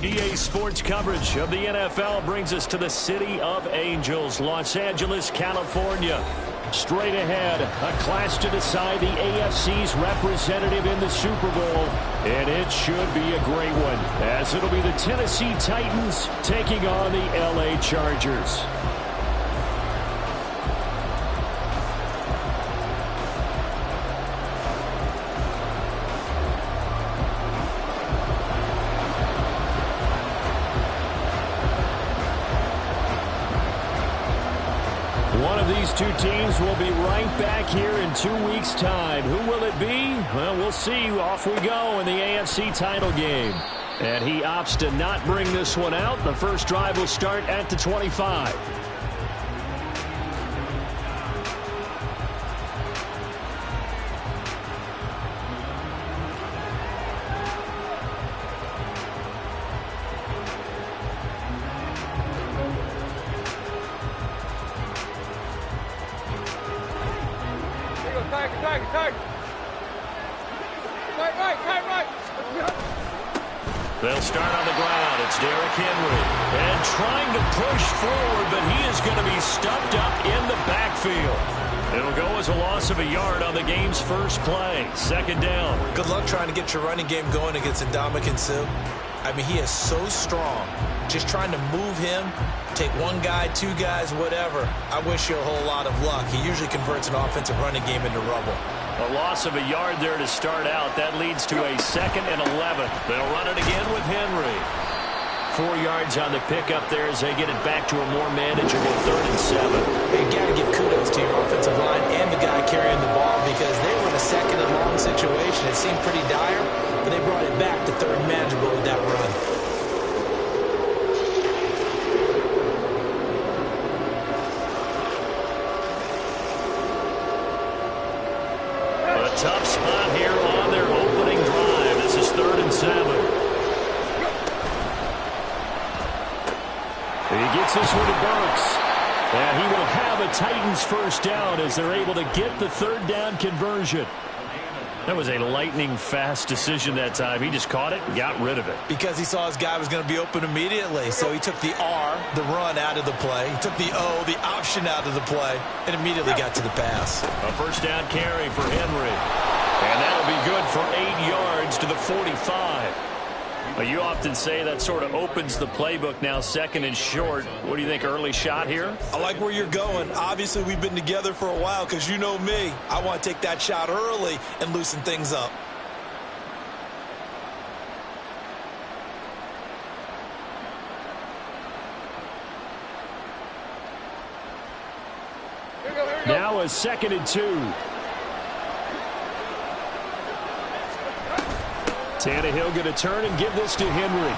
EA Sports coverage of the NFL brings us to the City of Angels, Los Angeles, California. Straight ahead, a clash to decide the AFC's representative in the Super Bowl. And it should be a great one, as it'll be the Tennessee Titans taking on the LA Chargers. One of these two teams will be right back here in 2 weeks' time. Who will it be? Well, we'll see. Off we go in the AFC title game. And he opts to not bring this one out. The first drive will start at the 25. They'll start on the ground. It's Derrick Henry. And trying to push forward, but he is going to be stuffed up in the backfield. It'll go as a loss of a yard on the game's first play. Second down. Good luck trying to get your running game going against Ndamukong Suh. I mean, he is so strong. Just trying to move him, take one guy, two guys, whatever. I wish you a whole lot of luck. He usually converts an offensive running game into rubble. A loss of a yard there to start out. That leads to a 2nd and 11. They'll run it again with Henry. 4 yards on the pickup there as they get it back to a more manageable 3rd and 7. You got to give kudos to your offensive line and the guy carrying the ball because they were in a 2nd and long situation. It seemed pretty dire, but they brought it back to 3rd and manageable with that run. Tough spot here on their opening drive. This is 3rd and 7. He gets this one to Burks. And he will have a Titans first down as they're able to get the 3rd down conversion. That was a lightning-fast decision that time. He just caught it and got rid of it. Because he saw his guy was going to be open immediately. So he took the R, the run, out of the play. He took the O, the option, out of the play, and immediately got to the pass. A first down carry for Henry. And that'll be good for 8 yards to the 45. Well, you often say that sort of opens the playbook now, 2nd and short. What do you think, early shot here? I like where you're going. Obviously, we've been together for a while because you know me. I want to take that shot early and loosen things up. Now a 2nd and 2. Tannehill going to turn and give this to Henry.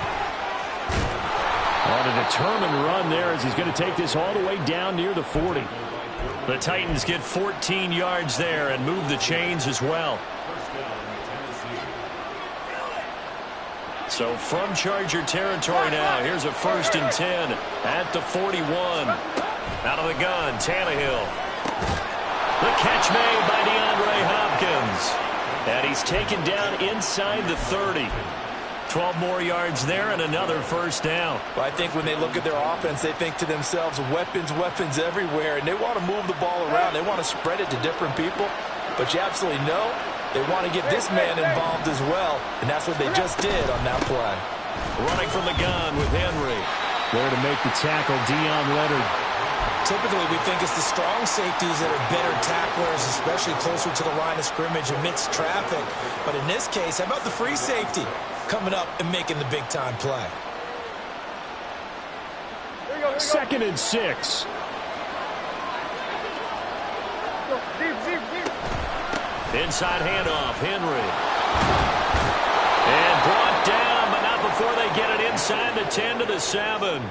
On a determined run there as he's going to take this all the way down near the 40. The Titans get 14 yards there and move the chains as well. So from Charger territory now, here's a 1st and 10 at the 41. Out of the gun, Tannehill. The catch made by DeAndre Hopkins. And he's taken down inside the 30. 12 more yards there and another first down. Well, I think when they look at their offense, they think to themselves, weapons, weapons everywhere. And they want to move the ball around. They want to spread it to different people. But you absolutely know they want to get this man involved as well. And that's what they just did on that play. Running from the gun with Henry. There to make the tackle, Deion Leonard. Typically, we think it's the strong safeties that are better tacklers, especially closer to the line of scrimmage amidst traffic. But in this case, how about the free safety coming up and making the big-time play? 2nd and 6. Inside handoff, Henry. And brought down, but not before they get it inside the 10 to the 7.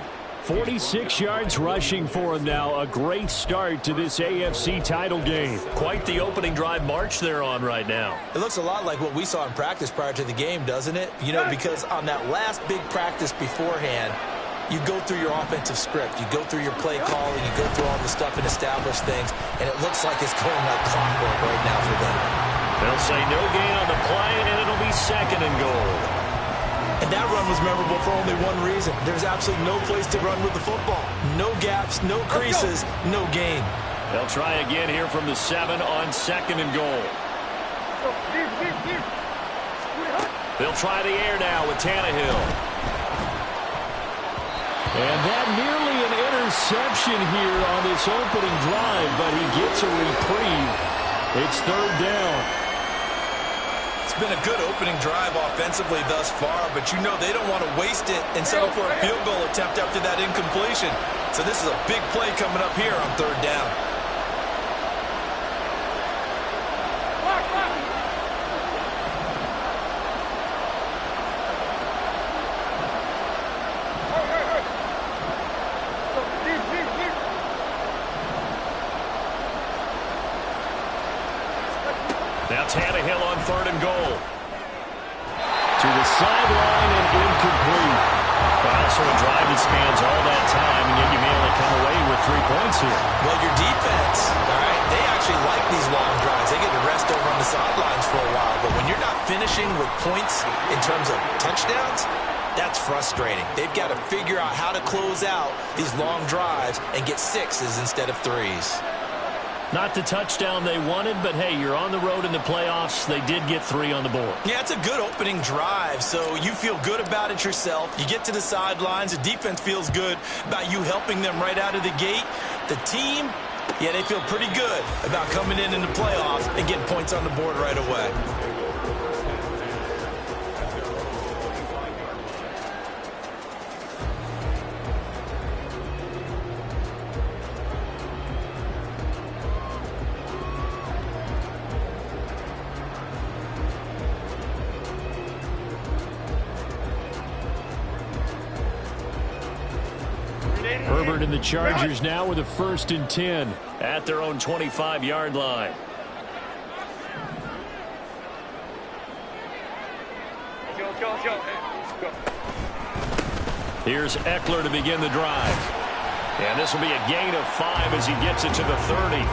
46 yards rushing for him now. A great start to this AFC title game. Quite the opening drive march they're on right now. It looks a lot like what we saw in practice prior to the game, doesn't it? You know, because on that last big practice beforehand, you go through your offensive script. You go through your play calling. You go through all the stuff and establish things. And it looks like it's going like clockwork right now for them. They'll say no gain on the play, and it'll be 2nd and goal. And that run was memorable for only one reason. There's absolutely no place to run with the football. No gaps, no creases, no gain. They'll try again here from the 7 on 2nd and goal. They'll try the air now with Tannehill. And that nearly an interception here on this opening drive, but he gets a reprieve. It's 3rd down. It's been a good opening drive offensively thus far, but you know they don't want to waste it and settle for a field goal attempt after that incompletion. So this is a big play coming up here on 3rd down. Now Tannehill on 3rd and goal. To the sideline and incomplete. Well, so a drive that spans all that time, and yet you may only come away with 3 points here. Well, your defense, all right, they actually like these long drives. They get to rest over on the sidelines for a while. But when you're not finishing with points in terms of touchdowns, that's frustrating. They've got to figure out how to close out these long drives and get 6s instead of 3s. Not the touchdown they wanted, but hey, you're on the road in the playoffs. They did get 3 on the board. Yeah, it's a good opening drive, so you feel good about it yourself. You get to the sidelines. The defense feels good about you helping them right out of the gate. The team, yeah, they feel pretty good about coming in the playoffs and getting points on the board right away. Herbert and the Chargers now with a 1st and 10 at their own 25-yard line. Here's Eckler to begin the drive. And this will be a gain of 5 as he gets it to the 30.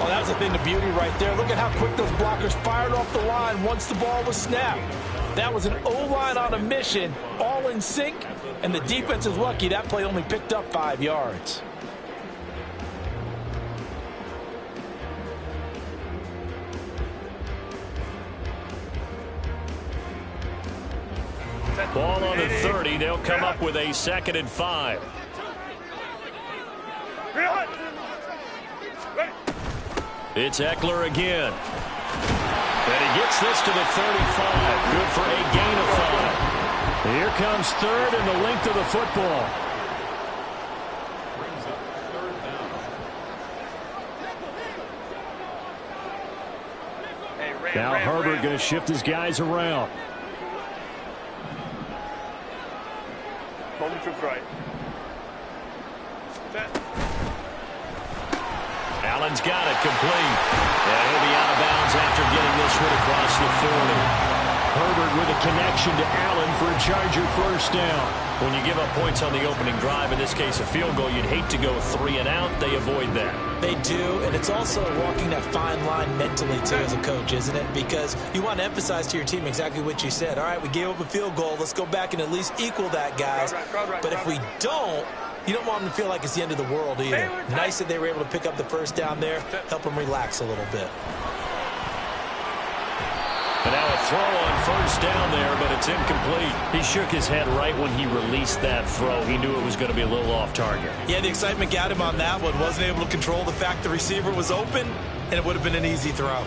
Oh, that was a thing of beauty right there. Look at how quick those blockers fired off the line once the ball was snapped. That was an O-line on a mission, all in sync, and the defense is lucky that play only picked up 5 yards. Ball on the 30. They'll come up with a 2nd and 5. It's Eckler again. And he gets this to the 35. Good for a gain of 5. Here comes 3rd and the length of the football. Now Herbert going to shift his guys around. Moment troops right. Allen's got it complete. And he'll be out of bounds after getting this one across the 40. Herbert with a connection to Allen for a Charger 1st down. When you give up points on the opening drive, in this case a field goal, you'd hate to go 3 and out. They avoid that. They do, and it's also walking that fine line mentally, too, as a coach, isn't it? Because you want to emphasize to your team exactly what you said. All right, we gave up a field goal. Let's go back and at least equal that, guys. But if we don't, you don't want them to feel like it's the end of the world either. Nice that they were able to pick up the 1st down there, help them relax a little bit. And now a throw on 1st down there, but it's incomplete. He shook his head right when he released that throw. He knew it was going to be a little off target. Yeah, the excitement got him on that one. Wasn't able to control the fact the receiver was open, and it would have been an easy throw.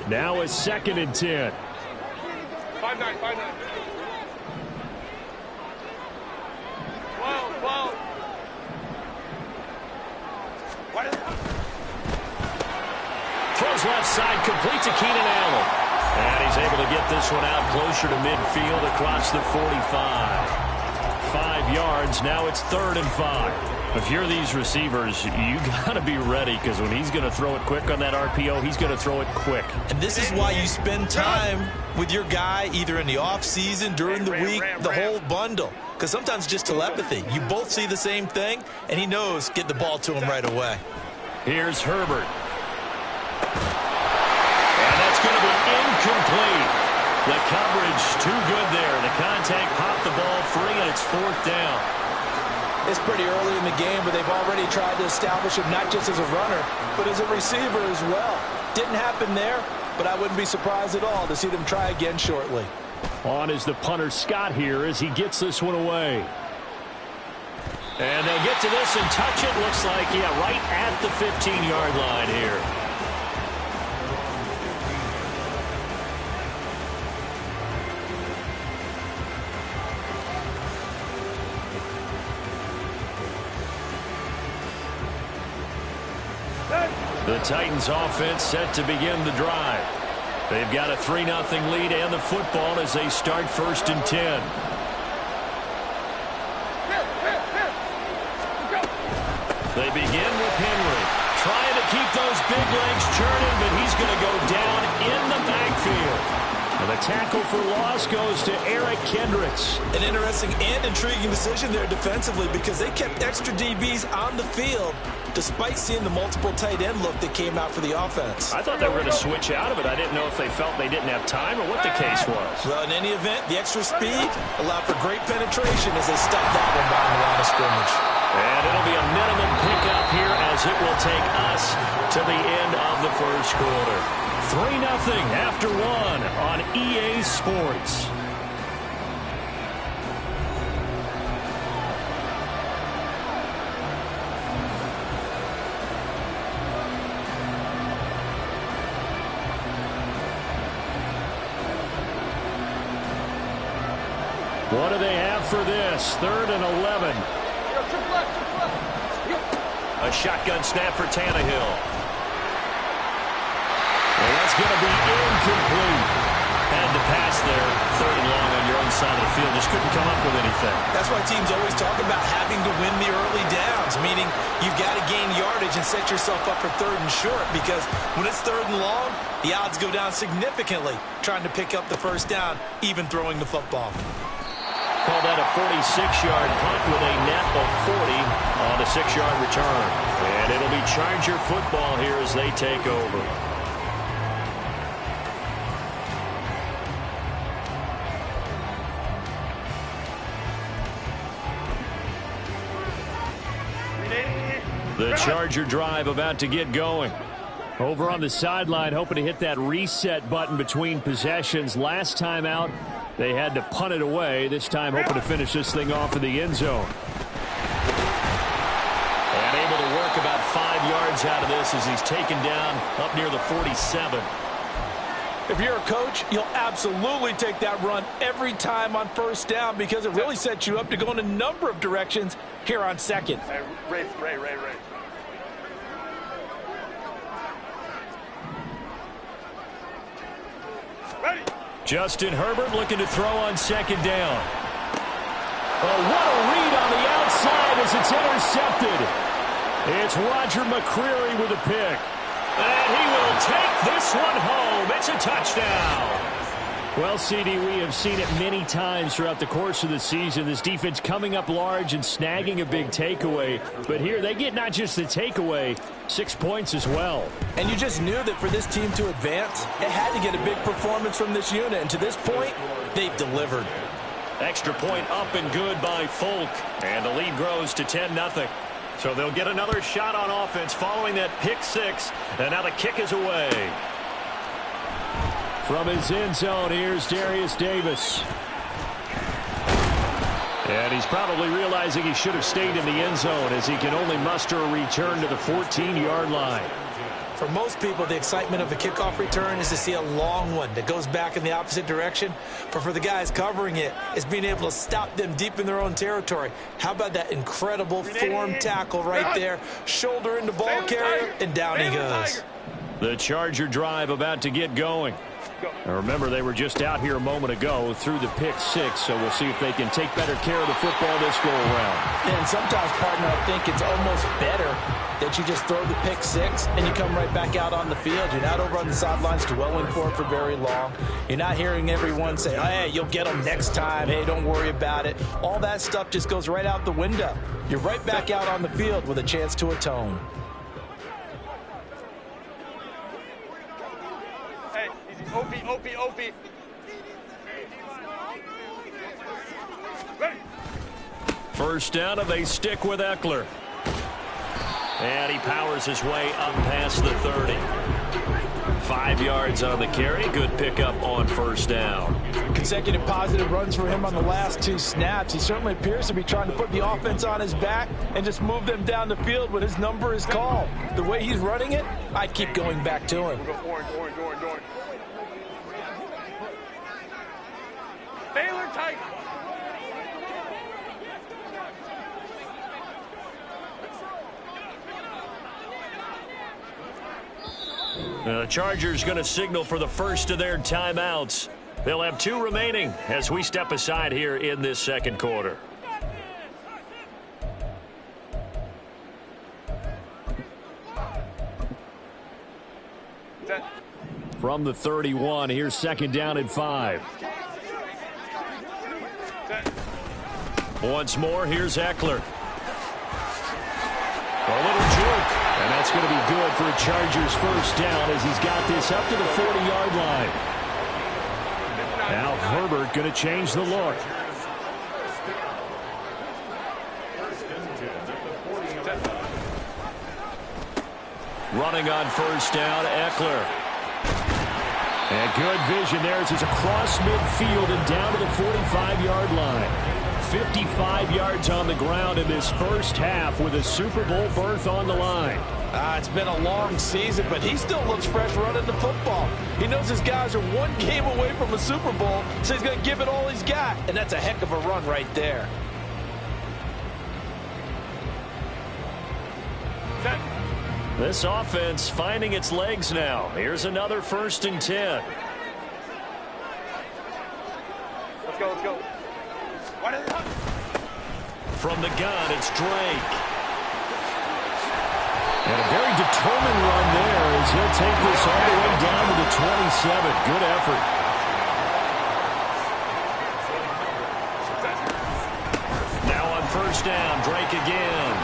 Now a 2nd and 10. 5-9, 5-9. 12. Throws left side, complete to Keenan Allen. And he's able to get this one out closer to midfield across the 45. 5 yards, now it's 3rd and 5. If you're these receivers, you got to be ready, because when he's going to throw it quick on that RPO, he's going to throw it quick. And this is why you spend time with your guy either in the offseason, during the week, the whole bundle. Because sometimes just telepathy. You both see the same thing, and he knows get the ball to him right away. Here's Herbert. And that's going to be incomplete. The coverage too good there. The contact popped the ball free, and it's 4th down. It's pretty early in the game, but they've already tried to establish him not just as a runner, but as a receiver as well. Didn't happen there, but I wouldn't be surprised at all to see them try again shortly. On is the punter Scott here as he gets this one away. And they'll get to this and touch it. Looks like, yeah, right at the 15-yard line here. The Titans offense set to begin the drive. They've got a 3-0 lead and the football as they start 1st and 10. They begin with Henry, trying to keep those big legs churning, but he's going to go down in the backfield. And the tackle for loss goes to Eric Kendricks. An interesting and intriguing decision there defensively, because they kept extra DBs on the field despite seeing the multiple tight end look that came out for the offense. I thought they were going to switch out of it. I didn't know if they felt they didn't have time or what the case was. Well, in any event, the extra speed allowed for great penetration as they stuffed that one behind the line of scrimmage. And it'll be a minimum pickup here as it will take us to the end of the 1st quarter. 3-0 after 1 on EA Sports. What do they have for this? 3rd and 11. A shotgun snap for Tannehill. Well, that's going to be incomplete. Had to pass there. 3rd and long on your own side of the field. Just couldn't come up with anything. That's why teams always talk about having to win the early downs, meaning you've got to gain yardage and set yourself up for 3rd and short, because when it's 3rd and long, the odds go down significantly trying to pick up the 1st down, even throwing the football. Call that a 46-yard punt with a net of 40 on a 6-yard return. And it'll be Charger football here as they take over. The Charger drive about to get going. Over on the sideline, hoping to hit that reset button between possessions. Last time out, they had to punt it away. This time, hoping to finish this thing off in the end zone. And able to work about 5 yards out of this as he's taken down up near the 47. If you're a coach, you'll absolutely take that run every time on 1st down, because it really sets you up to go in a number of directions here on 2nd. Hey, Ray. Ready. Justin Herbert looking to throw on 2nd down. Oh, what a read on the outside as it's intercepted. It's Roger McCreary with a pick. And he will take this one home. It's a touchdown. Well, CD, we have seen it many times throughout the course of the season. This defense coming up large and snagging a big takeaway. But here they get not just the takeaway, 6 points as well. And you just knew that for this team to advance, it had to get a big performance from this unit. And to this point, they've delivered. Extra point up and good by Folk. And the lead grows to 10-0. So they'll get another shot on offense following that pick 6. And now the kick is away. From his end zone, here's Darius Davis. And he's probably realizing he should have stayed in the end zone as he can only muster a return to the 14-yard line. For most people, the excitement of a kickoff return is to see a long one that goes back in the opposite direction. But for the guys covering it, it's being able to stop them deep in their own territory. How about that incredible form tackle right there? Shoulder into ball carrier, and down he goes. The Charger drive about to get going. Now remember, they were just out here a moment ago through the pick six, so we'll see if they can take better care of the football this go-around. And sometimes, partner, I think it's almost better that you just throw the pick six and you come right back out on the field. You're not over on the sidelines dwelling for it for very long. You're not hearing everyone say, oh, hey, you'll get them next time. Hey, don't worry about it. All that stuff just goes right out the window. You're right back out on the field with a chance to atone. Hey, easy. OP. Ready. First down, and they stick with Eckler. And he powers his way up past the 30. 5 yards on the carry. Good pickup on first down. Consecutive positive runs for him on the last 2 snaps. He certainly appears to be trying to put the offense on his back and just move them down the field when his number is called. The way he's running it, I'd keep going back to him. We'll go orange. Baylor tight. The Chargers going to signal for the first of their timeouts. They'll have 2 remaining as we step aside here in this second quarter. Set. From the 31, here's second down and 5. Set. Once more, here's Eckler. A little juke, and that's going to be good for a Chargers first down as he's got this up to the 40-yard line. Now Herbert going to change the look. Running on first down, Eckler. And good vision there as he's across midfield and down to the 45-yard line. 55 yards on the ground in this first half with a Super Bowl berth on the line. It's been a long season, but he still looks fresh running the football. He knows his guys are 1 game away from a Super Bowl, so he's going to give it all he's got. And that's a heck of a run right there. Set. This offense finding its legs now. Here's another 1st and 10. Let's go. From the gun, it's Drake. And a very determined run there as he'll take this all the way down to the 27. Good effort. Now on first down, Drake again.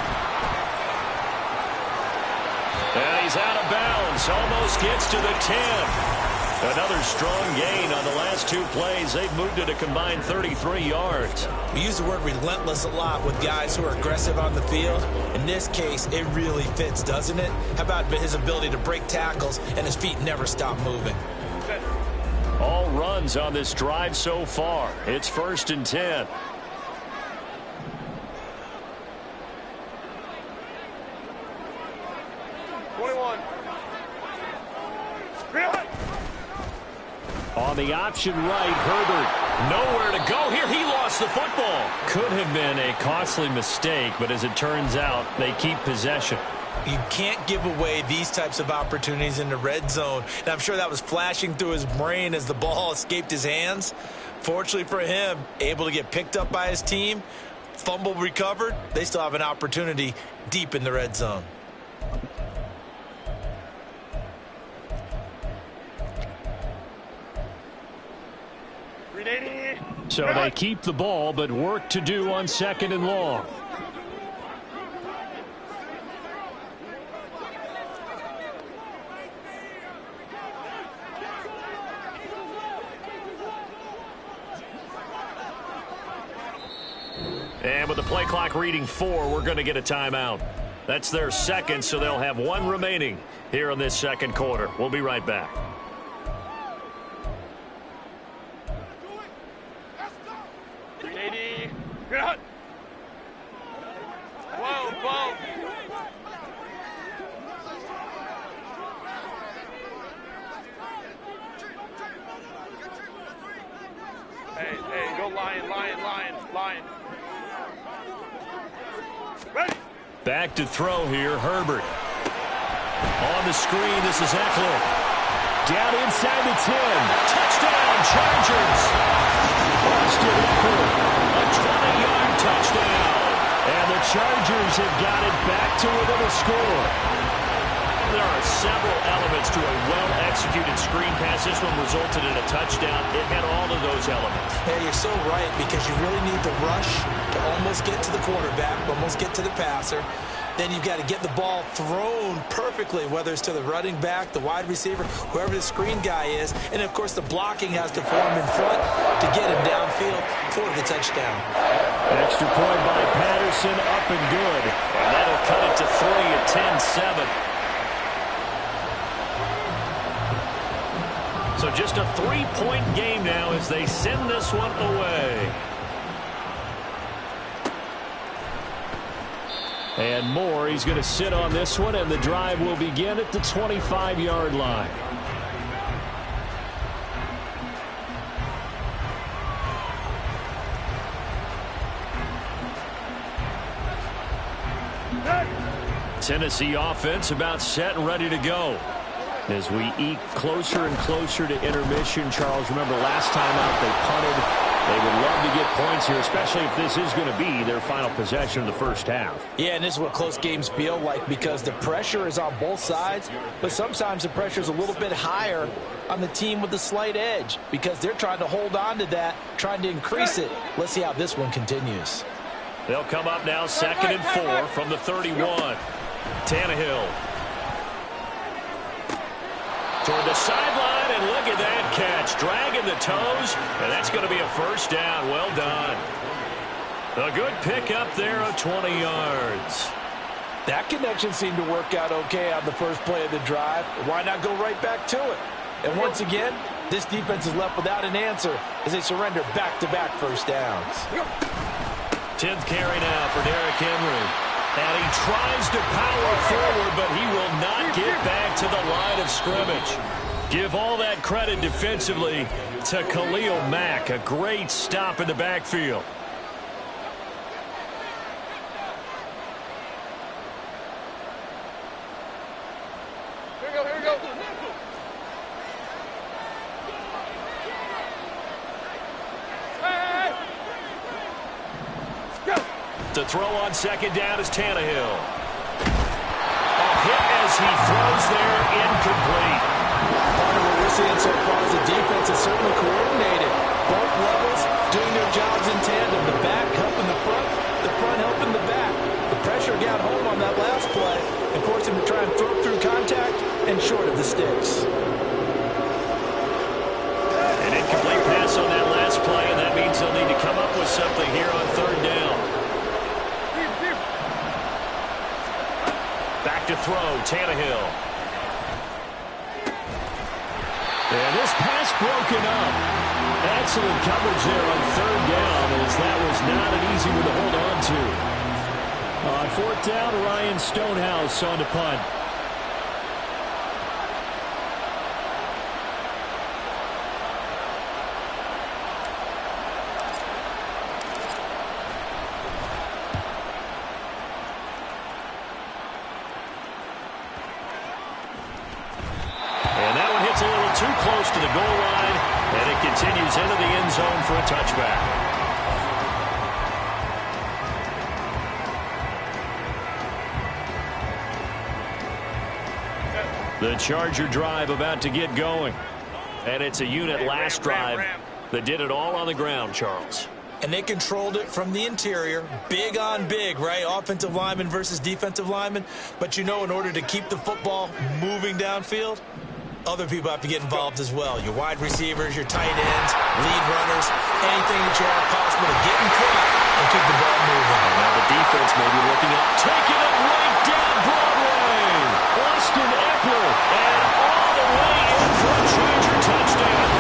And he's out of bounds. Almost gets to the 10. Another strong gain on the last 2 plays. They've moved it a combined 33 yards. We use the word relentless a lot with guys who are aggressive on the field. In this case, it really fits, doesn't it? How about his ability to break tackles and his feet never stop moving? Set. All runs on this drive so far. It's 1st and 10. On the option right, Herbert nowhere to go here. He lost the football. Could have been a costly mistake, but as it turns out, they keep possession. You can't give away these types of opportunities in the red zone. And I'm sure that was flashing through his brain as the ball escaped his hands. Fortunately for him, able to get picked up by his team, fumble recovered. They still have an opportunity deep in the red zone. So they keep the ball, but work to do on 2nd and long. And with the play clock reading 4, we're going to get a timeout. That's their second, so they'll have 1 remaining here in this second quarter. We'll be right back. Good. Whoa. Hey, go lion. Ready. Back to throw here, Herbert. On the screen, this is Eckler. Down inside the 10. Touchdown, Chargers. Austin Eckler, a 20-yard touchdown. And the Chargers have got it back to within a score. There are several elements to a well-executed screen pass. This one resulted in a touchdown. It had all of those elements. Yeah, you're so right, because you really need the rush to almost get to the quarterback, almost get to the passer. Then you've got to get the ball thrown perfectly, whether it's to the running back, the wide receiver, whoever the screen guy is. And, of course, the blocking has to form in front to get him downfield for the touchdown. Extra point by Patterson, up and good. And that'll cut it to 3 at 10-7. So just a 3-point game now as they send this one away. And Moore, he's going to sit on this one, and the drive will begin at the 25-yard line. Tennessee offense about set and ready to go. As we eke closer and closer to intermission, Charles, remember last time out they punted. They would love to get points here, especially if this is going to be their final possession of the first half. Yeah, and this is what close games feel like, because the pressure is on both sides, but sometimes the pressure is a little bit higher on the team with the slight edge, because they're trying to hold on to that, trying to increase it. Let's see how this one continues. They'll come up now 2nd and 4 from the 31. Tannehill toward the sideline, and look at that catch. Dragging the toes, and that's going to be a first down. Well done. A good pick up there of 20 yards. That connection seemed to work out okay on the first play of the drive. Why not go right back to it? And once again, this defense is left without an answer as they surrender back-to-back first downs. 10th carry now for Derrick Henry. And he tries to power forward, but he will not get back to the line of scrimmage. Give all that credit defensively to Khalil Mack. A great stop in the backfield. Here we go, here we go. Hey! Go! To throw on second down is Tannehill. A hit as he throws there, incomplete. Part of what we're seeing so far is the defense is certainly coordinated. Both levels doing their jobs in tandem. The back helping the front helping the back. The pressure got home on that last play and forced him to try and throw through contact and short of the sticks. An incomplete pass on that last play, and that means they'll need to come up with something here on third down. Back to throw, Tannehill. And this pass broken up. Excellent coverage there on third down, as that was not an easy one to hold on to. On fourth down, Ryan Stonehouse on to punt. Too close to the goal line, and it continues into the end zone for a touchback. The Charger drive about to get going, and it's a unit last drive that did it all on the ground, Charles. And they controlled it from the interior, big on big, right? Offensive lineman versus defensive lineman. But you know, in order to keep the football moving downfield, other people have to get involved as well. Your wide receivers, your tight ends, lead runners, anything that you have possible to get in front and keep the ball moving. And now the defense may be looking up, taking it right down Broadway. Austin Eckler, and all the way in for a Charger touchdown.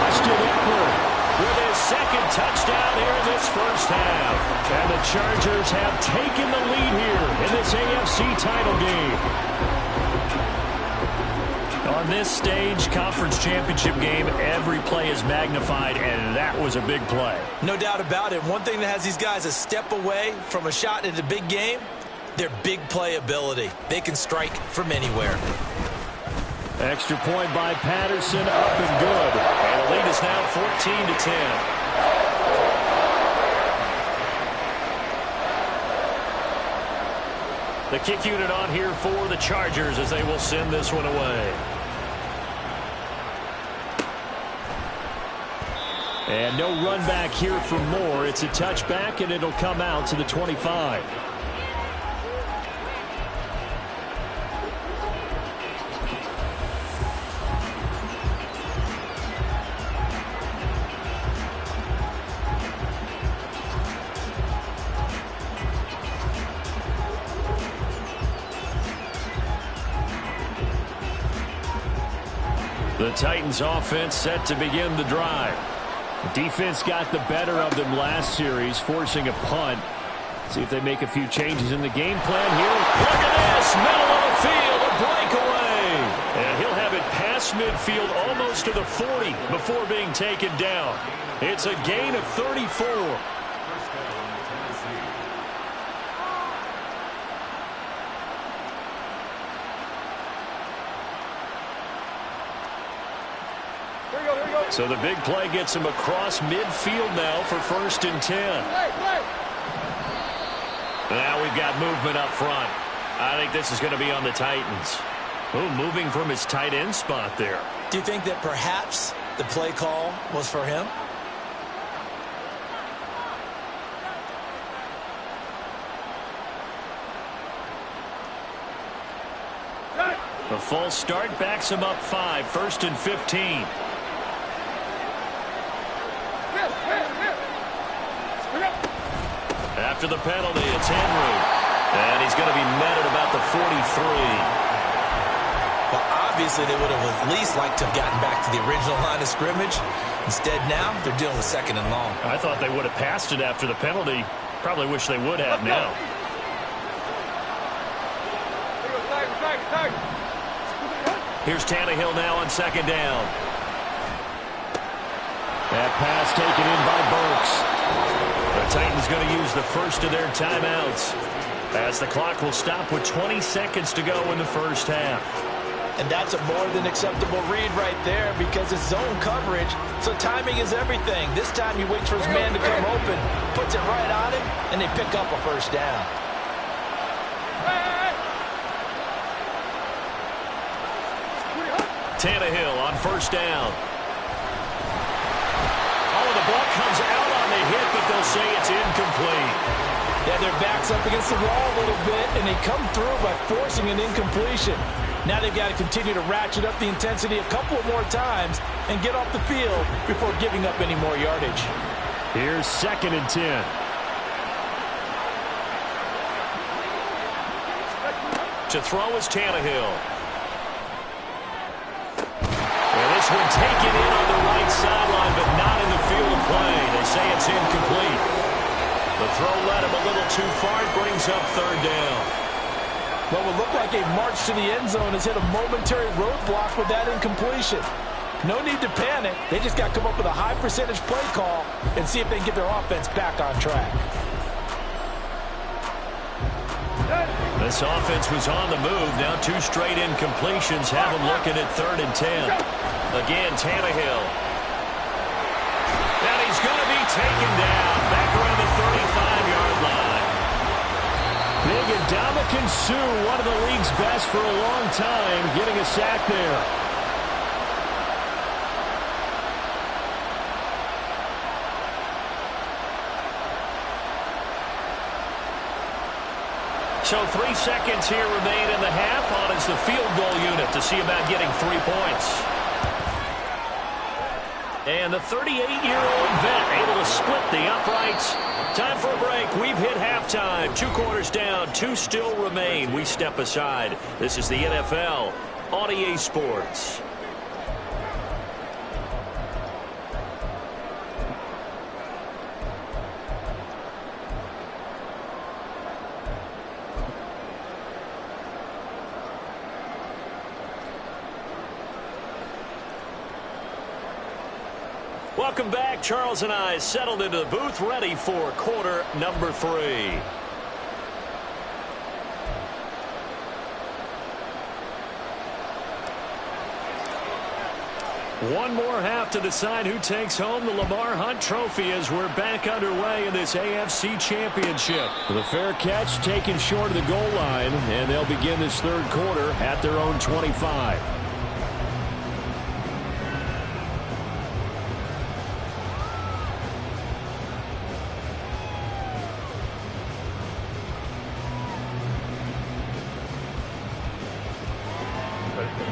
Austin Eckler with his second touchdown here in this first half. And the Chargers have taken the lead here in this AFC title game. On this stage, conference championship game, every play is magnified, and that was a big play. No doubt about it. One thing that has these guys a step away from a shot at a big game, their big play ability. They can strike from anywhere. Extra point by Patterson, up and good. And the lead is now 14-10. The kick unit on here for the Chargers as they will send this one away. And no run back here for Moore. It's a touchback, and it'll come out to the 25. The Titans offense set to begin the drive. Defense got the better of them last series, forcing a punt. See if they make a few changes in the game plan here. Look at this, middle of the field, a breakaway. And he'll have it past midfield almost to the 40 before being taken down. It's a gain of 34. So the big play gets him across midfield now for 1st and 10. Now we've got movement up front. I think this is going to be on the Titans. Oh, moving from his tight end spot there. Do you think that perhaps the play call was for him? The false start backs him up 5, 1st and 15. After the penalty, it's Henry. And he's going to be met at about the 43. Well, obviously they would have at least liked to have gotten back to the original line of scrimmage. Instead now, they're dealing with 2nd and long. I thought they would have passed it after the penalty. Probably wish they would have now. Here's Tannehill now on 2nd down. That pass taken in by Burks. The Titans going to use the first of their timeouts as the clock will stop with 20 seconds to go in the first half. And that's a more than acceptable read right there because it's zone coverage, so timing is everything. This time he waits for his man to come open, puts it right on him, and they pick up a 1st down. Tannehill on 1st down. The ball comes out on the hit, but they'll say it's incomplete. Yeah, their back's up against the wall a little bit, and they come through by forcing an incompletion. Now they've got to continue to ratchet up the intensity a couple of more times and get off the field before giving up any more yardage. Here's 2nd and 10. To throw is Tannehill. This one taken in on the right sideline, but not in the field of play. They say it's incomplete. The throw led him a little too far. It brings up 3rd down. What would look like a march to the end zone has hit a momentary roadblock with that incompletion. No need to panic. They just got to come up with a high percentage play call and see if they can get their offense back on track. This offense was on the move. Now 2 straight incompletions have them looking at 3rd and 10. Again, Tannehill. And he's going to be taken down back around the 35-yard line. Big Ndamukong Suh, one of the league's best for a long time, getting a sack there. So 3 seconds here remain in the half. On is the field goal unit to see about getting 3 points. And the 38-year-old vet able to split the uprights. Time for a break. We've hit halftime. 2 quarters down. 2 still remain. We step aside. This is the NFL on EA Sports. Welcome back. Charles and I settled into the booth, ready for quarter number 3. One more half to decide who takes home the Lamar Hunt Trophy as we're back underway in this AFC Championship. The fair catch taken short of the goal line, and they'll begin this third quarter at their own 25.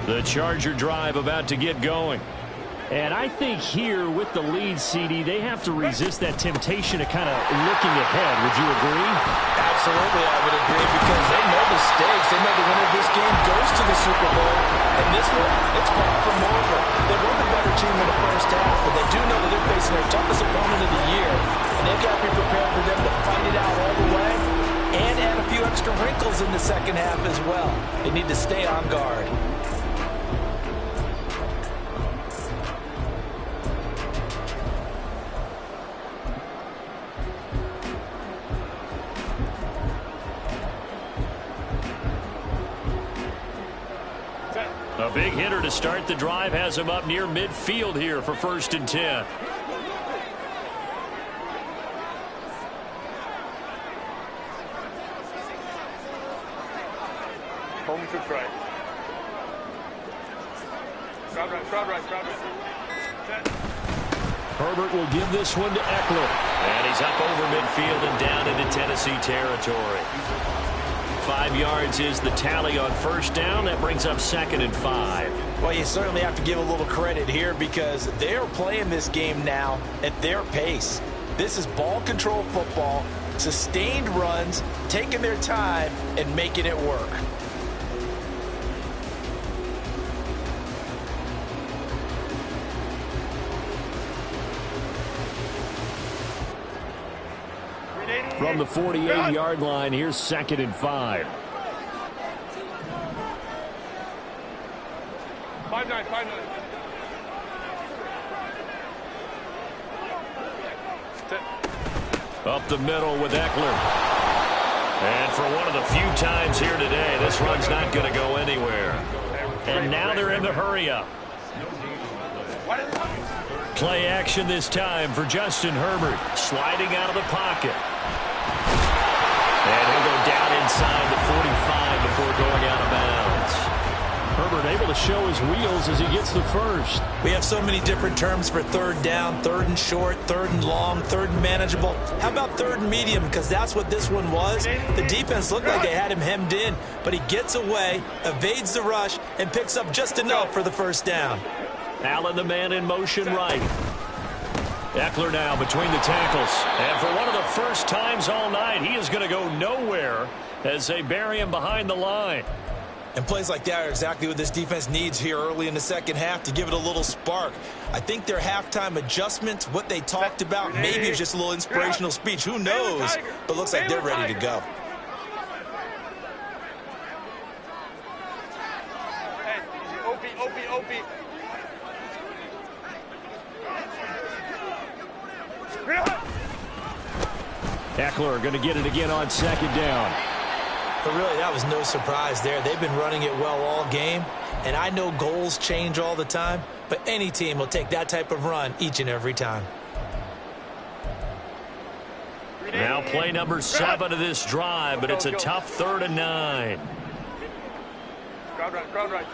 The Charger drive about to get going. And I think here with the lead, CD, they have to resist that temptation of kind of looking ahead. Would you agree? Absolutely, I would agree, because they know the stakes. They know the winner of this game goes to the Super Bowl. And this one, it's far from over. They were the better team in the first half, but they do know that they're facing their toughest opponent of the year. And they've got to be prepared for them to fight it out all the way and add a few extra wrinkles in the second half as well. They need to stay on guard. A big hitter to start the drive has him up near midfield here for 1st and 10. Home to try. Crowd right. Herbert will give this one to Eckler. And he's up over midfield and down into Tennessee territory. 5 yards is the tally on 1st down. That brings up 2nd and 5. Well, you certainly have to give a little credit here because they are playing this game now at their pace. This is ball control football, sustained runs, taking their time and making it work. From the 48-yard line, here's 2nd and 5. 5-9. Up the middle with Eckler. And for one of the few times here today, this run's not going to go anywhere. And now they're in the hurry-up. Play action this time for Justin Herbert. Sliding out of the pocket. And he'll go down inside the 45 before going out of bounds. Herbert able to show his wheels as he gets the first. We have so many different terms for 3rd down, 3rd and short, 3rd and long, 3rd and manageable. How about 3rd and medium? Because that's what this one was. The defense looked like they had him hemmed in, but he gets away, evades the rush, and picks up just enough for the 1st down. Allen, the man in motion right. Eckler now between the tackles. And for one of the first times all night, he is going to go nowhere as they bury him behind the line. And plays like that are exactly what this defense needs here early in the second half to give it a little spark. I think their halftime adjustments, what they talked about, maybe it's just a little inspirational speech. Who knows? But looks like they're ready to go. Hey, OP. Eckler going to get it again on 2nd down. But really, that was no surprise there. They've been running it well all game. And I know goals change all the time, but any team will take that type of run each and every time. Now play number 7 of this drive, but it's a tough 3rd and 9. Crowd right.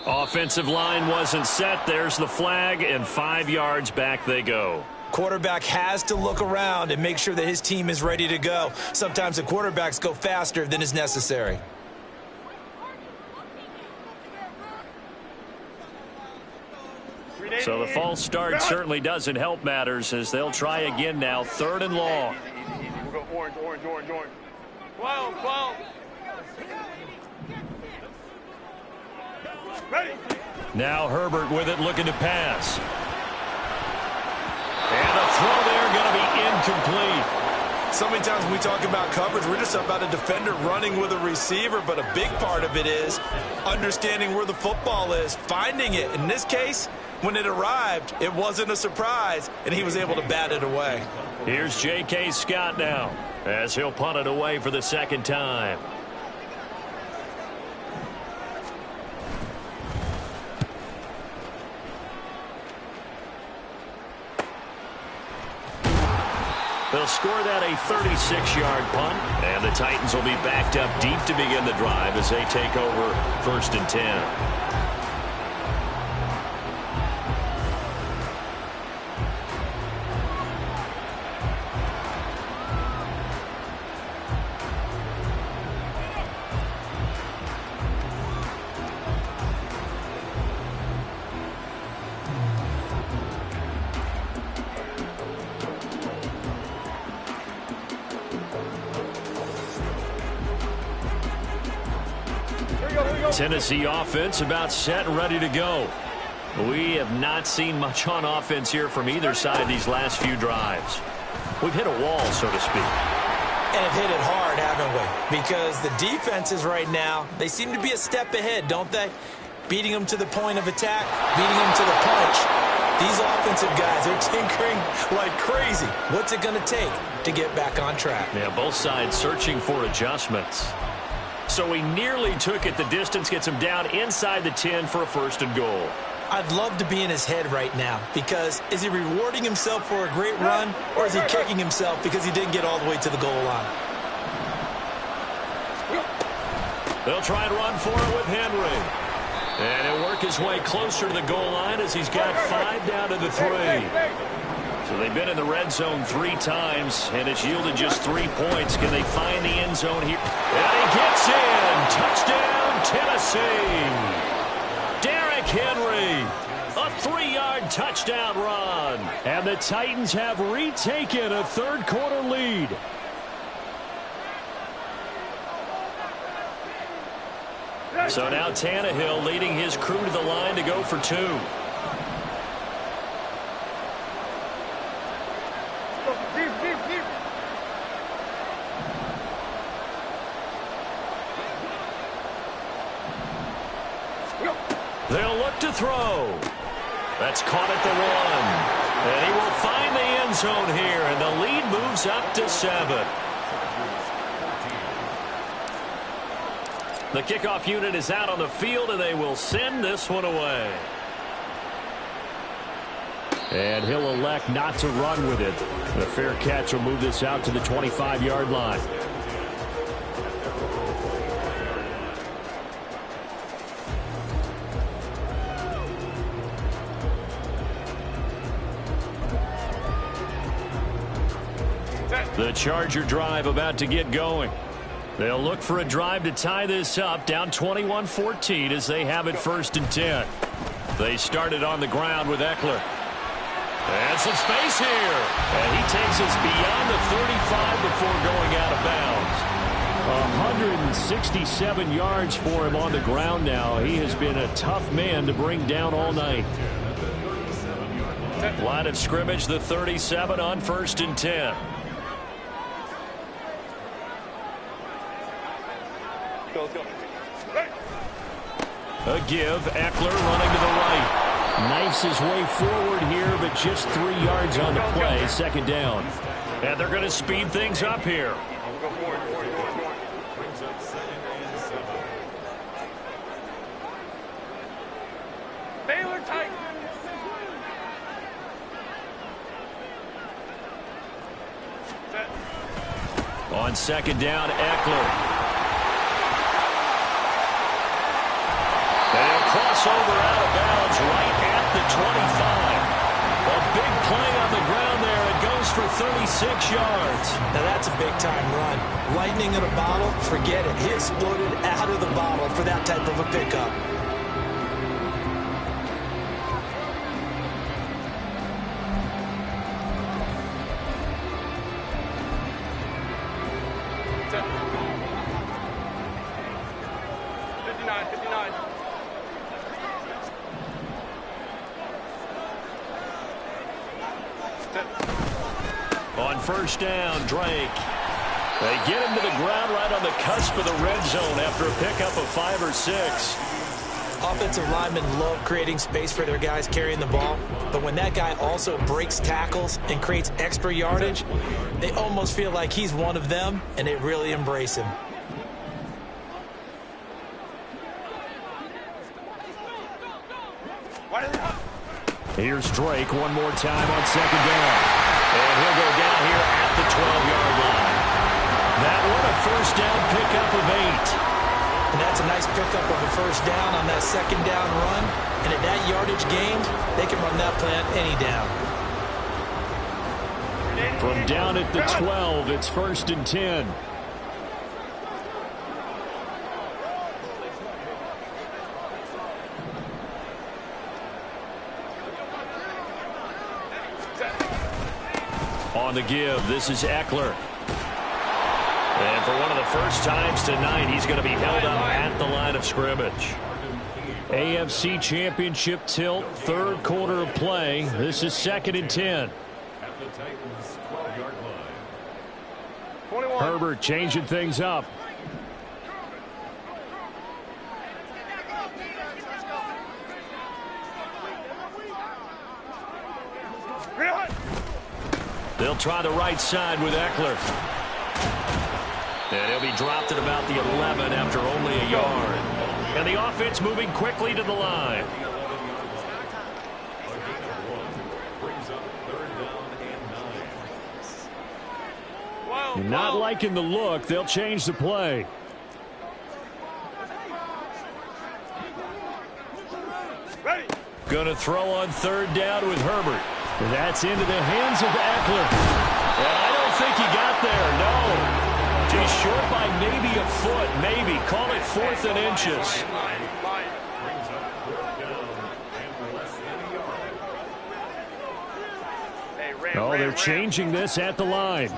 Offensive line wasn't set. There's the flag, and 5 yards back they go. Quarterback has to look around and make sure that his team is ready to go. Sometimes the quarterbacks go faster than is necessary. So the false start certainly doesn't help matters as they'll try again now. 3rd and long. Easy. We'll go orange. 12. Ready. Now Herbert with it, looking to pass. And the throw there going to be incomplete. So many times when we talk about coverage, we're just about a defender running with a receiver, but a big part of it is understanding where the football is, finding it. In this case, when it arrived, it wasn't a surprise, and he was able to bat it away. Here's J.K. Scott now as he'll punt it away for the 2nd time. They'll score that a 36-yard punt, and the Titans will be backed up deep to begin the drive as they take over 1st and 10. Tennessee offense about set and ready to go. We have not seen much on offense here from either side these last few drives. We've hit a wall, so to speak. And have hit it hard, haven't we? Because the defenses right now, they seem to be a step ahead, don't they? Beating them to the point of attack, beating them to the punch. These offensive guys are tinkering like crazy. What's it going to take to get back on track? Yeah, both sides searching for adjustments. So he nearly took it the distance, gets him down inside the 10 for a 1st and goal. I'd love to be in his head right now, because is he rewarding himself for a great run, or is he kicking himself because he didn't get all the way to the goal line? They'll try and run for it with Henry. And he'll work his way closer to the goal line as he's got 5 down to the 3. So they've been in the red zone 3 times, and it's yielded just 3 points. Can they find the end zone here? And he gets in. Touchdown, Tennessee. Derrick Henry, a 3-yard touchdown run. And the Titans have retaken a third-quarter lead. So now Tannehill leading his crew to the line to go for 2. They'll look to throw. That's caught at the 1. And he will find the end zone here, and the lead moves up to 7. The kickoff unit is out on the field, and they will send this one away. And he'll elect not to run with it. The fair catch will move this out to the 25-yard line. The Charger drive about to get going. They'll look for a drive to tie this up, down 21-14 as they have it 1st and 10. They started on the ground with Eckler. And some space here. And he takes us beyond the 35 before going out of bounds. 167 yards for him on the ground now. He has been a tough man to bring down all night. Line of scrimmage, the 37 on 1st and 10. A give, Eckler running to the right. Knifes his way forward here, but just 3 yards on the play, 2nd down. And they're going to speed things up here. Baylor tight. On 2nd down, Eckler. Crossover out of bounds right at the 25. A big play on the ground there. It goes for 36 yards. Now that's a big-time run. Lightning in a bottle, forget it. He exploded out of the bottle for that type of a pickup. On 1st down, Drake. They get him to the ground right on the cusp of the red zone after a pickup of 5 or 6. Offensive linemen love creating space for their guys carrying the ball, but when that guy also breaks tackles and creates extra yardage, they almost feel like he's one of them, and they really embrace him. Here's Drake one more time on 2nd down. And he'll go down here at the 12-yard line. That one a first down pickup of 8. And that's a nice pickup of a first down on that second down run. And at that yardage gained, they can run that play on any down. From down at the 12, it's 1st and 10. On the give, this is Eckler. And for one of the first times tonight, he's going to be held up at the line of scrimmage. AFC Championship tilt, third quarter of play. This is 2nd and 10. At the Titans' 12-yard line. Herbert changing things up. They'll try the right side with Eckler. And he'll be dropped at about the 11 after only a yard. And the offense moving quickly to the line. Not liking the look. They'll change the play. Going to throw on 3rd down with Herbert. And that's into the hands of Eckler. And I don't think he got there, no. He's short by maybe a foot, maybe. Call it 4th and inches. Oh, they're changing this at the line.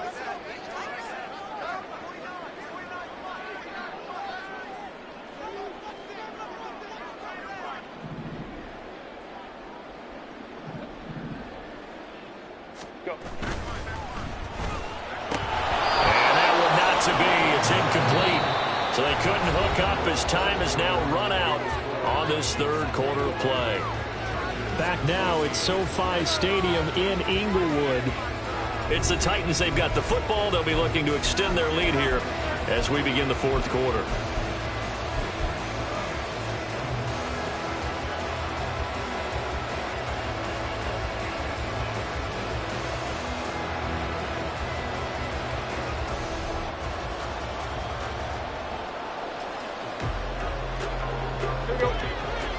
So they couldn't hook up as time has now run out on this third quarter of play. Back now at SoFi Stadium in Inglewood. It's the Titans. They've got the football. They'll be looking to extend their lead here as we begin the fourth quarter.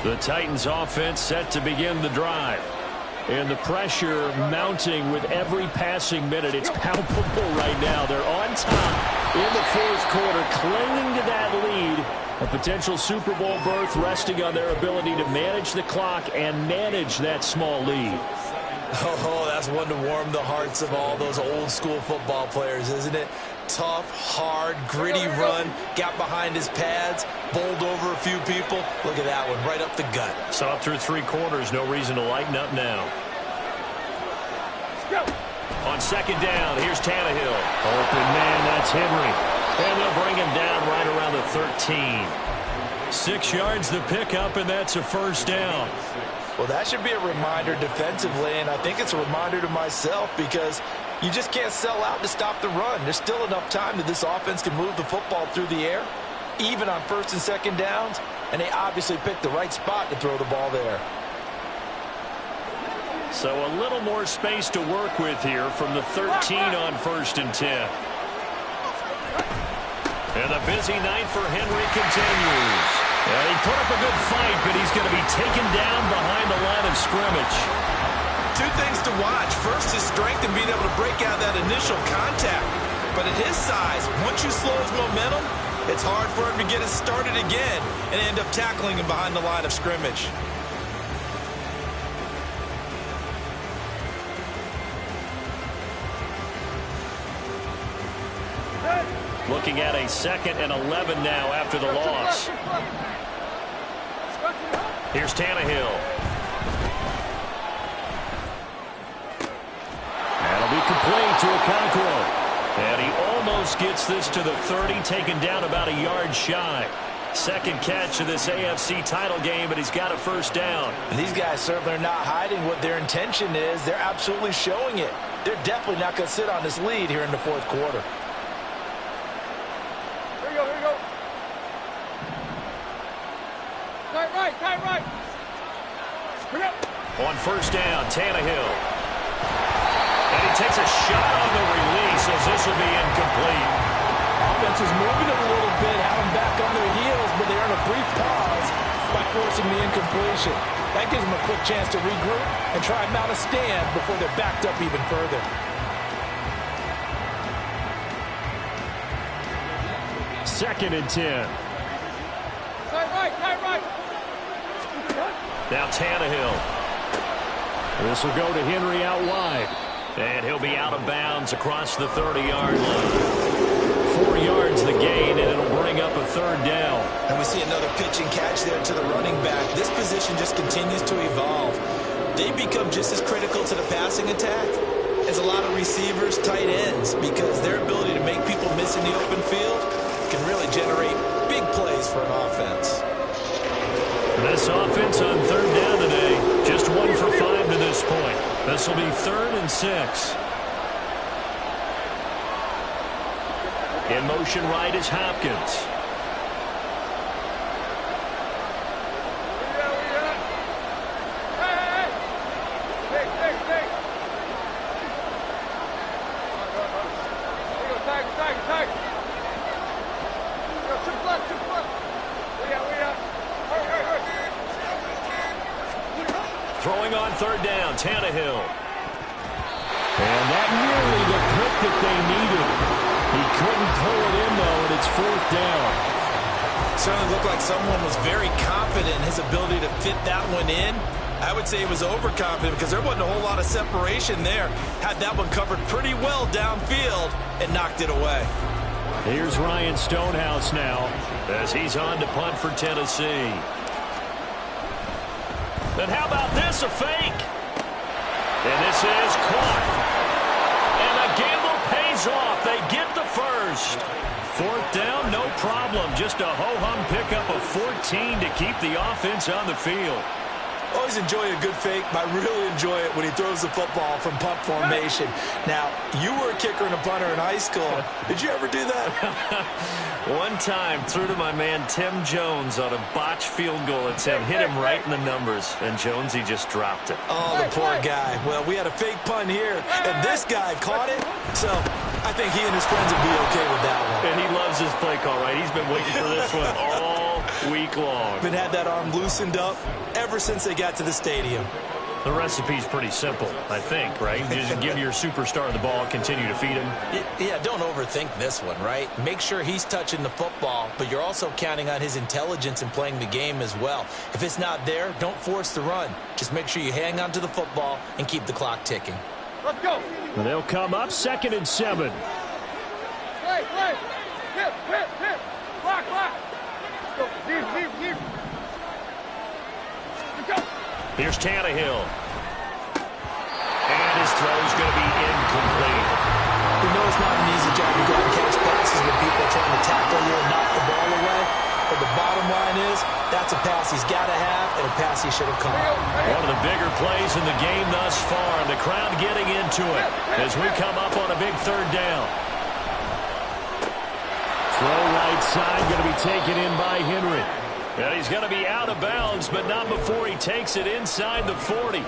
The Titans offense set to begin the drive. And the pressure mounting with every passing minute. It's palpable right now. They're on top in the fourth quarter, clinging to that lead. A potential Super Bowl berth resting on their ability to manage the clock and manage that small lead. Oh, that's one to warm the hearts of all those old school football players, isn't it? Tough, hard, gritty run, got behind his pads, bowled over a few people. Look at that one, right up the gut. Saw it through 3 quarters, no reason to lighten up now. On 2nd down, here's Tannehill. Open man, that's Henry. And they'll bring him down right around the 13. 6 yards the pickup, and that's a first down. Well, that should be a reminder defensively, and I think it's a reminder to myself because you just can't sell out to stop the run. There's still enough time that this offense can move the football through the air, even on 1st and 2nd downs, and they obviously picked the right spot to throw the ball there. So a little more space to work with here from the 13 on 1st and 10. And a busy night for Henry continues. And he put up a good fight, but he's going to be taken down behind the line of scrimmage. 2 things to watch. First, his strength and being able to break out that initial contact. But at his size, once you slow his momentum, it's hard for him to get it started again and end up tackling him behind the line of scrimmage. Looking at a 2nd and 11 now after the loss. Here's Tannehill. That'll be complete to Okonkwo. And he almost gets this to the 30, taken down about a yard shy. 2nd catch of this AFC title game, but he's got a first down. And these guys certainly are not hiding what their intention is. They're absolutely showing it. They're definitely not going to sit on this lead here in the fourth quarter. Right. On 1st down, Tannehill. And he takes a shot on the release as this will be incomplete. Offense is moving it a little bit, have them back on their heels, but they earn a brief pause by forcing the incompletion. That gives them a quick chance to regroup and try and mount a stand before they're backed up even further. Second and 10. Right. Now Tannehill. This will go to Henry out wide. And he'll be out of bounds across the 30-yard line. 4 yards the gain, and it'll bring up a third down. And we see another pitch and catch there to the running back. This position just continues to evolve. They become just as critical to the passing attack as a lot of receivers, tight ends, because their ability to make people miss in the open field can really generate big plays for an offense. This offense on third down today, just 1 for 5 to this point. This will be 3rd and 6. In motion right is Hopkins. Throwing on third down, Tannehill. And that nearly the pick that they needed. He couldn't pull it in, though, and it's 4th down. Certainly looked like someone was very confident in his ability to fit that one in. I would say he was overconfident because there wasn't a whole lot of separation there. Had that one covered pretty well downfield and knocked it away. Here's Ryan Stonehouse now as he's on to punt for Tennessee. And how about this, a fake? And this is caught. And the gamble pays off. They get the first. 4th down, no problem. Just a ho-hum pickup of 14 to keep the offense on the field. Always enjoy a good fake, but I really enjoy it when he throws the football from punt formation. Now, you were a kicker and a punter in high school. Did you ever do that? One time, threw to my man Tim Jones on a botched field goal attempt. Hit him right in the numbers, and Jones, he just dropped it. Oh, the poor guy. Well, we had a fake punt here, and this guy caught it. So I think he and his friends would be okay with that one. And he loves his play call, right? He's been waiting for this one all week long. Been had that arm loosened up ever since they got to the stadium. The recipe's pretty simple, I think, right? You just give your superstar the ball, continue to feed him. Yeah, don't overthink this one, right? Make sure he's touching the football, but you're also counting on his intelligence in playing the game as well. If it's not there, don't force the run. Just make sure you hang on to the football and keep the clock ticking. Let's go. They'll come up 2nd and 7. Play. Hit. Block. Go. Deep. Let's go. Here's Tannehill. And his throw's going to be incomplete. We know it's not an easy job to go out and catch passes when people are trying to tackle you and knock the ball away. But the bottom line is, that's a pass he's got to have and a pass he should have caught. One of the bigger plays in the game thus far. The crowd getting into it as we come up on a big 3rd down. Throw right side, going to be taken in by Henry. And he's going to be out of bounds, but not before he takes it inside the 40.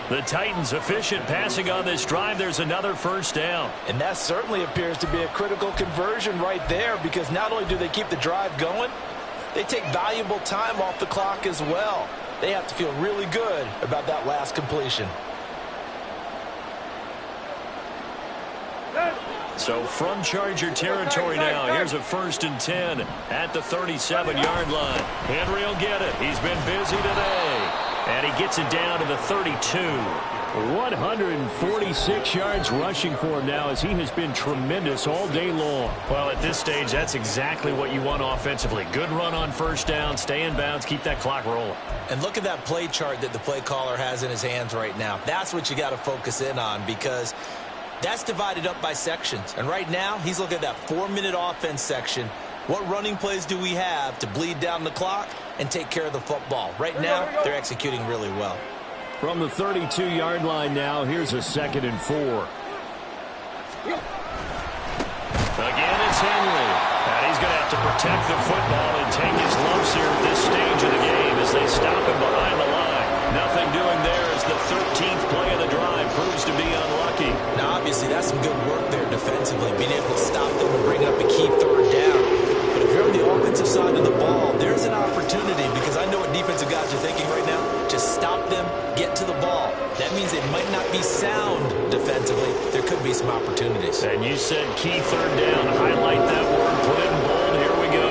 The Titans efficient passing on this drive. There's another 1st down. And that certainly appears to be a critical conversion right there, because not only do they keep the drive going, they take valuable time off the clock as well. They have to feel really good about that last completion. So from Charger territory now, here's a 1st and 10 at the 37-yard line. Henry will get it. He's been busy today. And he gets it down to the 32. 146 yards rushing for him now as he has been tremendous all day long. Well, at this stage, that's exactly what you want offensively. Good run on 1st down, stay in bounds, keep that clock rolling. And look at that play chart that the play caller has in his hands right now. That's what you got to focus in on, because that's divided up by sections. And right now, he's looking at that 4-minute offense section. What running plays do we have to bleed down the clock and take care of the football? Right now, they're executing really well. From the 32-yard line now, here's a 2nd and 4. Again, it's Henry. And he's going to have to protect the football and take his lumps here at this stage of the game as they stop him behind the line. Nothing doing there as the 13th play of the drive proves to be unlucky. Now, that's some good work there defensively, being able to stop them and bring up a key third down. But if you're on the offensive side of the ball, there's an opportunity, because I know what defensive guys are thinking right now. Just stop them, get to the ball. That means it might not be sound defensively. There could be some opportunities. And you said key third down. Highlight that word. Put it in bold. Here we go.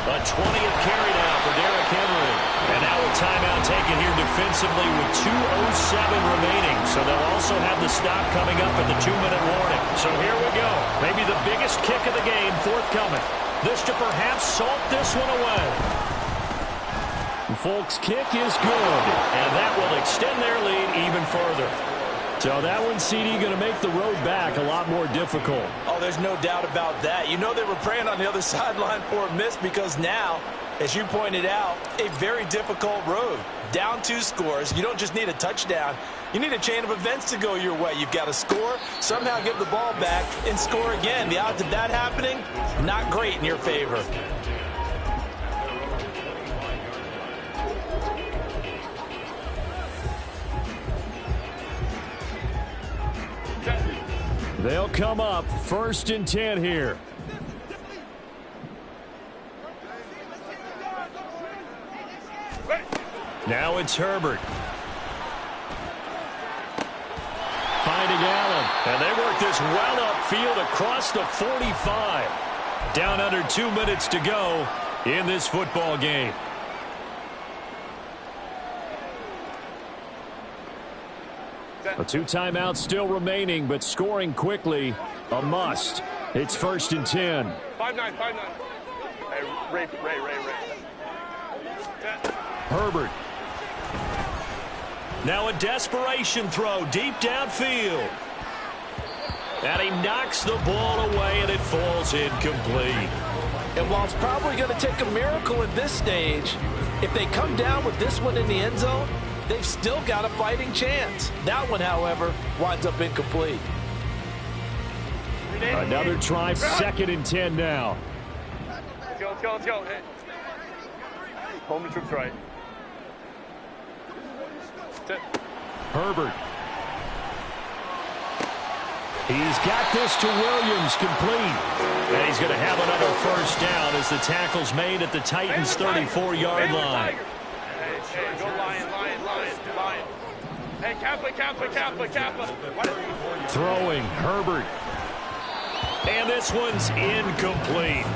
A 20th carry now for Derrick Henry. And now a timeout taken here defensively with 2:07 remaining. So they'll also have the stop coming up at the 2-minute warning. So here we go. Maybe the biggest kick of the game forthcoming. This to perhaps salt this one away. Folks, kick is good, and that will extend their lead even further. So that one, CD, going to make the road back a lot more difficult. Oh, there's no doubt about that. You know they were praying on the other sideline for a miss, because now, as you pointed out, a very difficult road. Down 2 scores. You don't just need a touchdown. You need a chain of events to go your way. You've got to score, somehow give the ball back, and score again. The odds of that happening, not great in your favor. They'll come up 1st and 10 here. Now it's Herbert. Finding Allen. And they work this well upfield across the 45. Down under 2 minutes to go in this football game. A 2 timeouts still remaining, but scoring quickly, a must. It's 1st and 10. 5-9. Hey, Ray. Herbert. Now a desperation throw deep downfield. And he knocks the ball away, and it falls incomplete. And while it's probably going to take a miracle at this stage, if they come down with this one in the end zone, they've still got a fighting chance. That one, however, winds up incomplete. Another try, 2nd and 10 now. Let's go. Hey. Home the troops right. Herbert. He's got this to Williams, complete. And he's going to have another 1st down as the tackle's made at the Titans' 34-yard line. Hey, go Lion. Hey, Kappa. Throwing, Herbert. And this one's incomplete.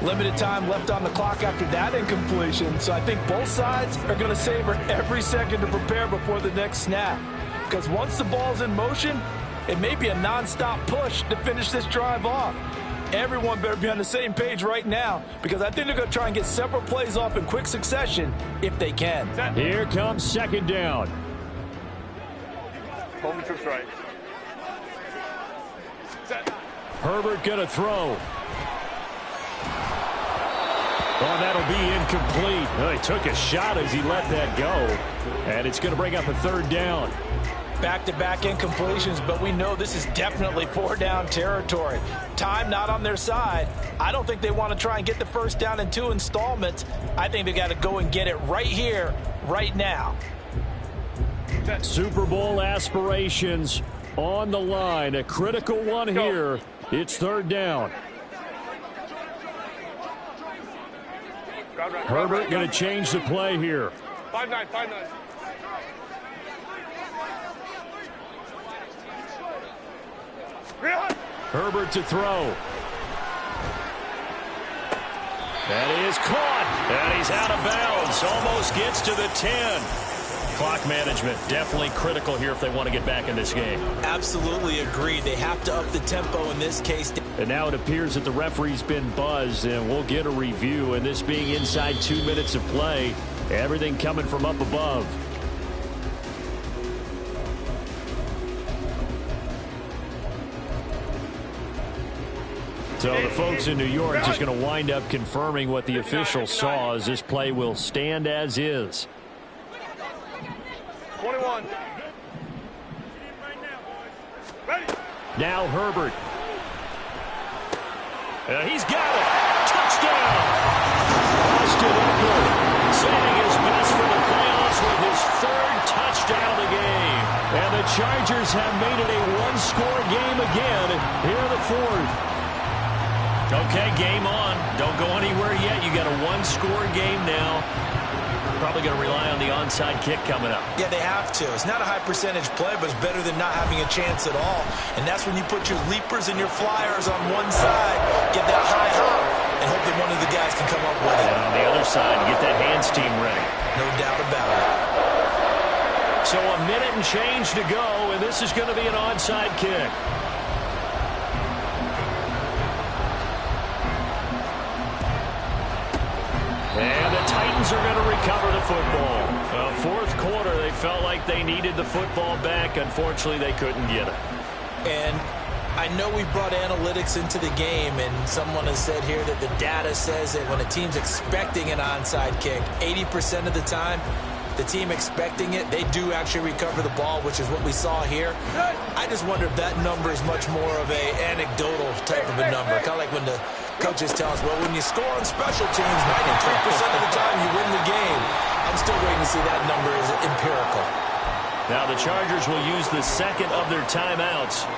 Limited time left on the clock after that incompletion, so I think both sides are going to savor every second to prepare before the next snap. Because once the ball's in motion, it may be a non-stop push to finish this drive off. Everyone better be on the same page right now, because I think they're going to try and get several plays off in quick succession if they can. Here comes 2nd down. Home the troops right. Herbert going to throw. Oh, that'll be incomplete. Oh, he took a shot as he let that go. And it's going to bring up a 3rd down. Back-to-back incompletions, but we know this is definitely 4-down territory. Time not on their side. I don't think they want to try and get the 1st down in 2 installments. I think they got to go and get it right here, right now. Super Bowl aspirations on the line. A critical one here. It's 3rd down. Herbert going to change the play here. 5-9. Herbert to throw. That is caught. And he's out of bounds. Almost gets to the 10. Clock management definitely critical here if they want to get back in this game. Absolutely agreed. They have to up the tempo in this case. And now it appears that the referee's been buzzed, and we'll get a review. And this being inside 2 minutes of play, everything coming from up above. So the folks in New York just going to wind up confirming what the official saw, as this play will stand as is. 21. Ready. Now Herbert. He's got it. Touchdown. Austin Eckler saving his best for the playoffs Chargers have made it a one-score game again here in the fourth. Okay, game on. Don't go anywhere yet. You got a one-score game now. Probably going to rely on the onside kick coming up. Yeah, they have to. It's not a high-percentage play, but it's better than not having a chance at all. And that's when you put your leapers and your flyers on one side, get that high hop, and hope that one of the guys can come up with it. And on the other side, get that hands team ready. No doubt about it. So a minute and change to go, and this is going to be an onside kick. And the Titans are going to recover the football. Fourth quarter, they felt like they needed the football back. Unfortunately, they couldn't get it. And I know we brought analytics into the game, and someone has said here that the data says that when a team's expecting an onside kick, 80% of the time, the team expecting it, they do actually recover the ball, which is what we saw here. I just wonder if that number is much more of a anecdotal type of a number. Kind of like when the coaches tell us, well, when you score on special teams, 93% of the time you win the game. I'm still waiting to see that number is empirical. Now the Chargers will use the second of their timeouts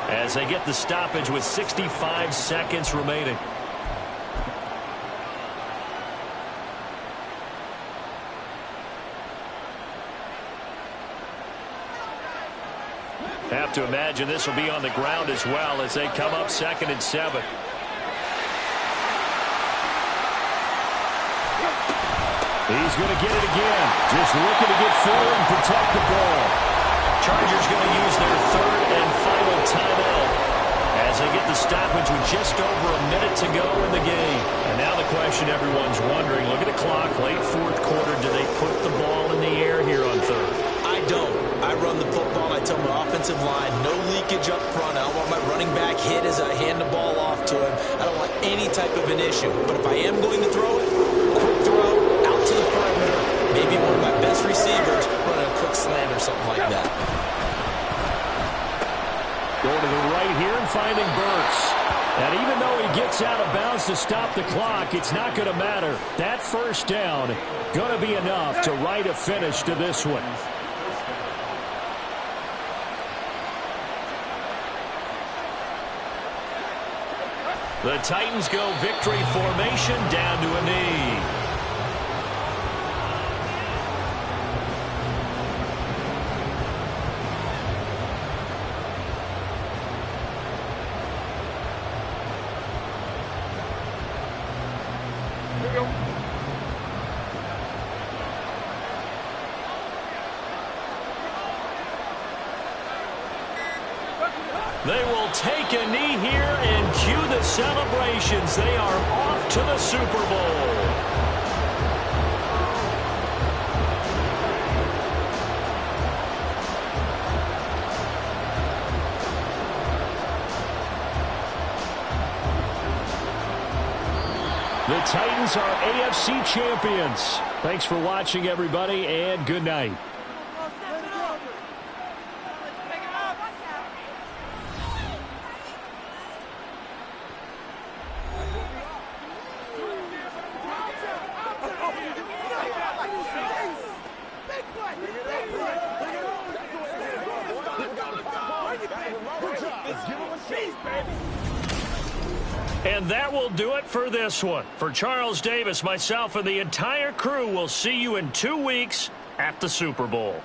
as they get the stoppage with 65 seconds remaining. Have to imagine this will be on the ground as well as they come up 2nd and 7. He's going to get it again. Just looking to get forward and protect the ball. Chargers going to use their third and final timeout as they get the stoppage with just over a minute to go in the game. And now the question everyone's wondering, look at the clock, late fourth quarter, do they put the ball in the air here on third? I don't. I run the football, and I tell my offensive line, no leakage up front. I don't want my running back hit as I hand the ball off to him. I don't want any type of an issue. But if I am going to throw it, quick throw, out to the perimeter, maybe one of my best receivers running a quick slant or something like that. Going to the right here and finding Burks. And even though he gets out of bounds to stop the clock, it's not going to matter. That first down going to be enough to write a finish to this one. The Titans go victory formation down to a knee. Here we go. They will take a knee here and cue the celebrations. They are off to the Super Bowl. The Titans are AFC champions. Thanks for watching, everybody, and good night. And that will do it for this one. For Charles Davis, myself, and the entire crew, we'll see you in 2 weeks at the Super Bowl.